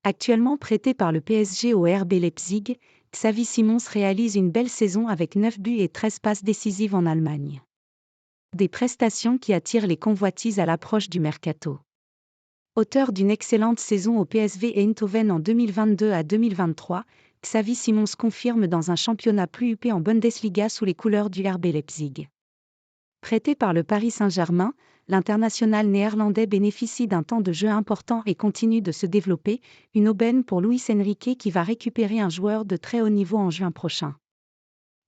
Actuellement prêté par le PSG au RB Leipzig, Xavi Simons réalise une belle saison avec 9 buts et 13 passes décisives en Allemagne. Des prestations qui attirent les convoitises à l'approche du mercato. Auteur d'une excellente saison au PSV Eindhoven en 2022 à 2023, Xavi Simons confirme dans un championnat plus huppé en Bundesliga sous les couleurs du RB Leipzig. Prêté par le Paris Saint-Germain, l'international néerlandais bénéficie d'un temps de jeu important et continue de se développer, une aubaine pour Luis Enrique qui va récupérer un joueur de très haut niveau en juin prochain.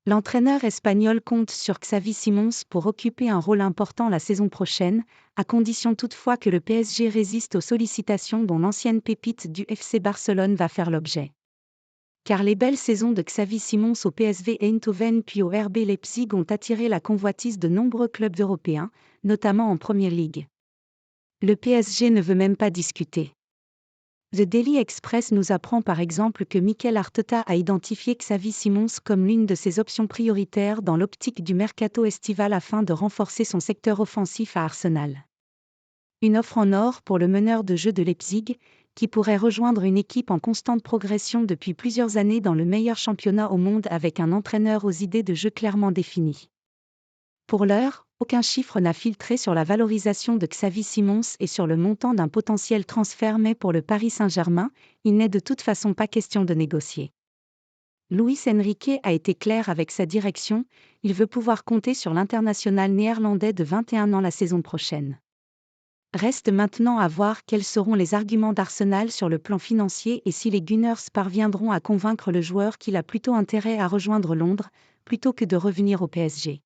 L'entraîneur espagnol compte sur Xavi Simons pour occuper un rôle important la saison prochaine, à condition toutefois que le PSG résiste aux sollicitations dont l'ancienne pépite du FC Barcelone va faire l'objet. Car les belles saisons de Xavi Simons au PSV Eindhoven puis au RB Leipzig ont attiré la convoitise de nombreux clubs européens, notamment en Premier League. Le PSG ne veut même pas discuter. The Daily Express nous apprend par exemple que Mikel Arteta a identifié Xavi Simons comme l'une de ses options prioritaires dans l'optique du mercato estival afin de renforcer son secteur offensif à Arsenal. Une offre en or pour le meneur de jeu de Leipzig, qui pourrait rejoindre une équipe en constante progression depuis plusieurs années dans le meilleur championnat au monde avec un entraîneur aux idées de jeu clairement définies. Pour l'heure, aucun chiffre n'a filtré sur la valorisation de Xavi Simons et sur le montant d'un potentiel transfert, mais pour le Paris Saint-Germain, il n'est de toute façon pas question de négocier. Luis Enrique a été clair avec sa direction, il veut pouvoir compter sur l'international néerlandais de 21 ans la saison prochaine. Reste maintenant à voir quels seront les arguments d'Arsenal sur le plan financier et si les Gunners parviendront à convaincre le joueur qu'il a plutôt intérêt à rejoindre Londres, plutôt que de revenir au PSG.